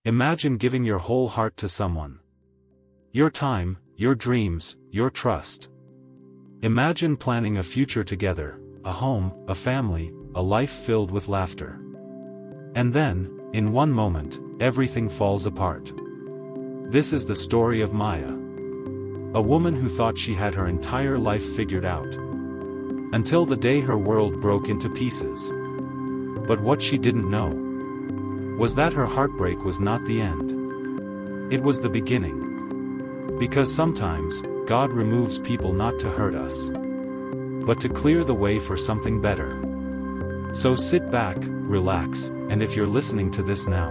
Imagine giving your whole heart to someone. Your time, your dreams, your trust. Imagine planning a future together, a home, a family, a life filled with laughter. And then, in one moment, everything falls apart. This is the story of Maya. A woman who thought she had her entire life figured out. Until the day her world broke into pieces. But what she didn't know was that her heartbreak was not the end. It was the beginning. Because sometimes, God removes people not to hurt us, but to clear the way for something better. So sit back, relax, and if you're listening to this now,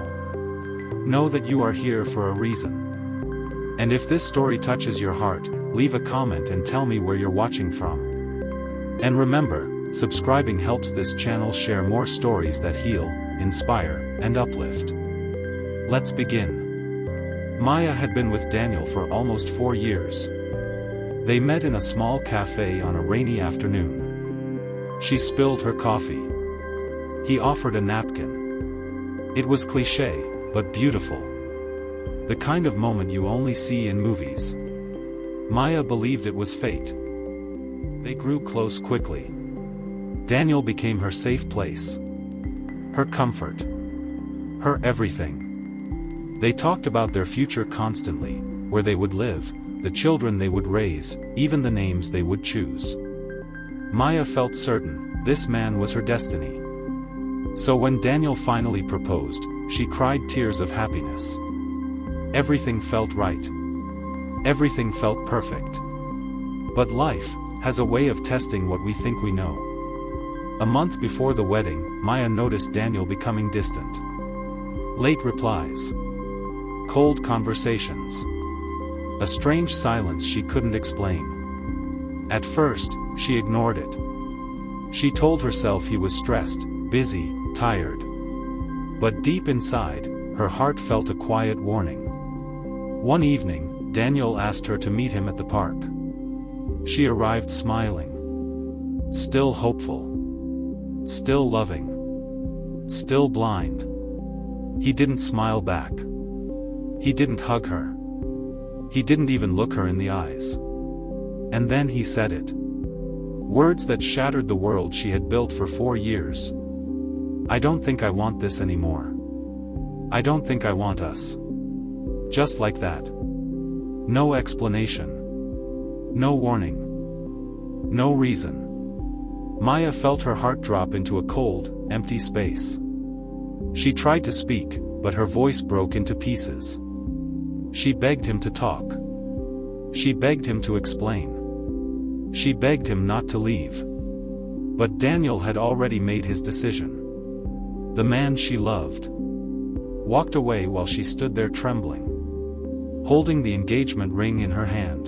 know that you are here for a reason. And if this story touches your heart, leave a comment and tell me where you're watching from. And remember, subscribing helps this channel share more stories that heal, inspire, and uplift. Let's begin. Maya had been with Daniel for almost 4 years. They met in a small cafe on a rainy afternoon. She spilled her coffee. He offered a napkin. It was cliché, but beautiful. The kind of moment you only see in movies. Maya believed it was fate. They grew close quickly. Daniel became her safe place. Her comfort. Her everything. They talked about their future constantly, where they would live, the children they would raise, even the names they would choose. Maya felt certain, this man was her destiny. So when Daniel finally proposed, she cried tears of happiness. Everything felt right. Everything felt perfect. But life has a way of testing what we think we know. A month before the wedding, Maya noticed Daniel becoming distant. Late replies. Cold conversations. A strange silence she couldn't explain. At first, she ignored it. She told herself he was stressed, busy, tired. But deep inside, her heart felt a quiet warning. One evening, Daniel asked her to meet him at the park. She arrived smiling. Still hopeful. Still loving. Still blind. He didn't smile back. He didn't hug her. He didn't even look her in the eyes. And then he said it. Words that shattered the world she had built for 4 years. I don't think I want this anymore. I don't think I want us. Just like that. No explanation. No warning. No reason. Maya felt her heart drop into a cold, empty space. She tried to speak, but her voice broke into pieces. She begged him to talk. She begged him to explain. She begged him not to leave. But Daniel had already made his decision. The man she loved walked away while she stood there trembling, holding the engagement ring in her hand.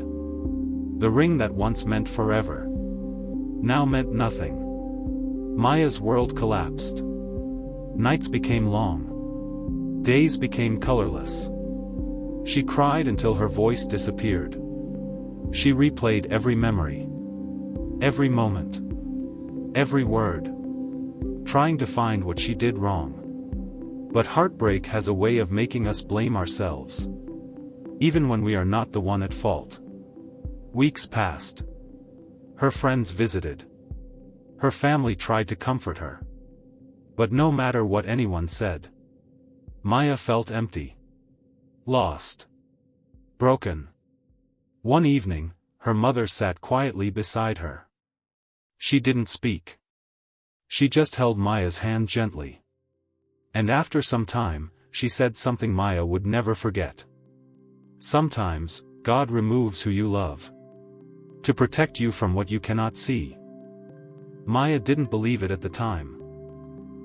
The ring that once meant forever now meant nothing. Maya's world collapsed. Nights became long. Days became colorless. She cried until her voice disappeared. She replayed every memory. Every moment. Every word. Trying to find what she did wrong. But heartbreak has a way of making us blame ourselves. Even when we are not the one at fault. Weeks passed. Her friends visited. Her family tried to comfort her. But no matter what anyone said, Maya felt empty. Lost. Broken. One evening, her mother sat quietly beside her. She didn't speak. She just held Maya's hand gently. And after some time, she said something Maya would never forget. Sometimes, God removes who you love. To protect you from what you cannot see. Maya didn't believe it at the time.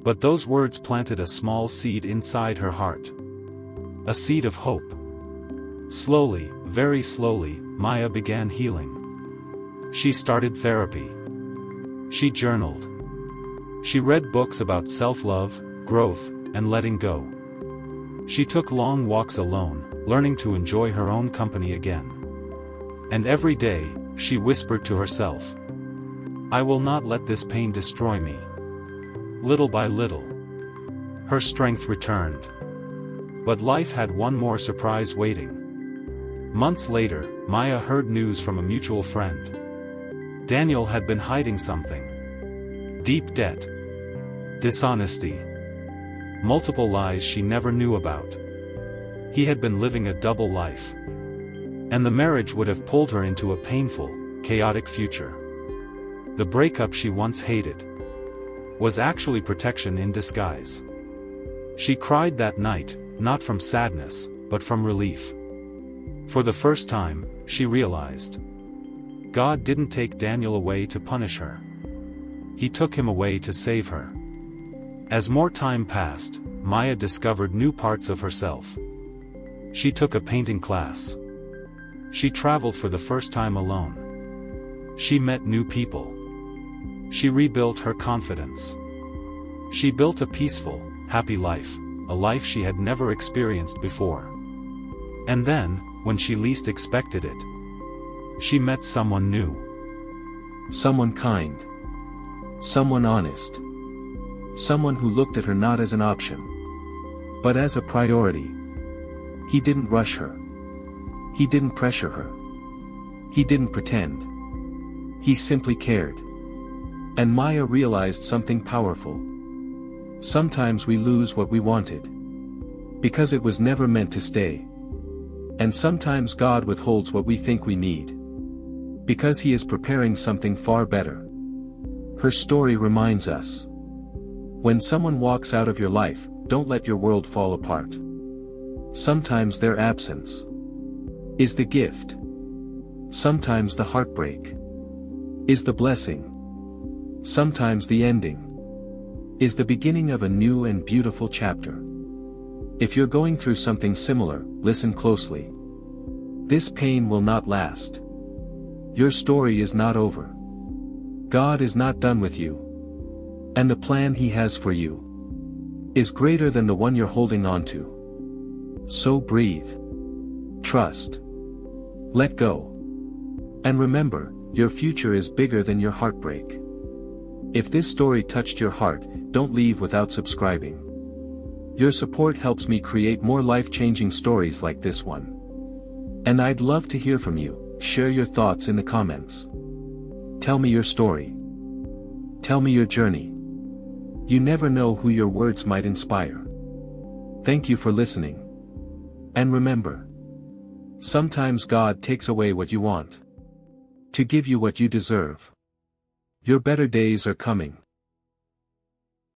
But those words planted a small seed inside her heart. A seed of hope. Slowly, very slowly, Maya began healing. She started therapy. She journaled. She read books about self-love, growth, and letting go. She took long walks alone, learning to enjoy her own company again. And every day, she whispered to herself, I will not let this pain destroy me. Little by little, her strength returned. But life had one more surprise waiting. Months later, Maya heard news from a mutual friend. Daniel had been hiding something. Deep debt. Dishonesty. Multiple lies she never knew about. He had been living a double life. And the marriage would have pulled her into a painful, chaotic future. The breakup she once hated was actually protection in disguise. She cried that night, not from sadness, but from relief. For the first time, she realized God didn't take Daniel away to punish her. He took him away to save her. As more time passed, Maya discovered new parts of herself. She took a painting class. She traveled for the first time alone. She met new people. She rebuilt her confidence. She built a peaceful, happy life, a life she had never experienced before. And then, when she least expected it, she met someone new. Someone kind. Someone honest. Someone who looked at her not as an option, but as a priority. He didn't rush her. He didn't pressure her. He didn't pretend. He simply cared. And Maya realized something powerful. Sometimes we lose what we wanted, because it was never meant to stay. And sometimes God withholds what we think we need, because He is preparing something far better. Her story reminds us. When someone walks out of your life, don't let your world fall apart. Sometimes their absence is the gift. Sometimes the heartbreak is the blessing. Sometimes the ending is the beginning of a new and beautiful chapter. If you're going through something similar, listen closely. This pain will not last. Your story is not over. God is not done with you. And the plan He has for you is greater than the one you're holding on to. So breathe. Trust. Let go. And remember, your future is bigger than your heartbreak. If this story touched your heart, don't leave without subscribing. Your support helps me create more life-changing stories like this one. And I'd love to hear from you. Share your thoughts in the comments. Tell me your story. Tell me your journey. You never know who your words might inspire. Thank you for listening. And remember, sometimes God takes away what you want to give you what you deserve. Your better days are coming.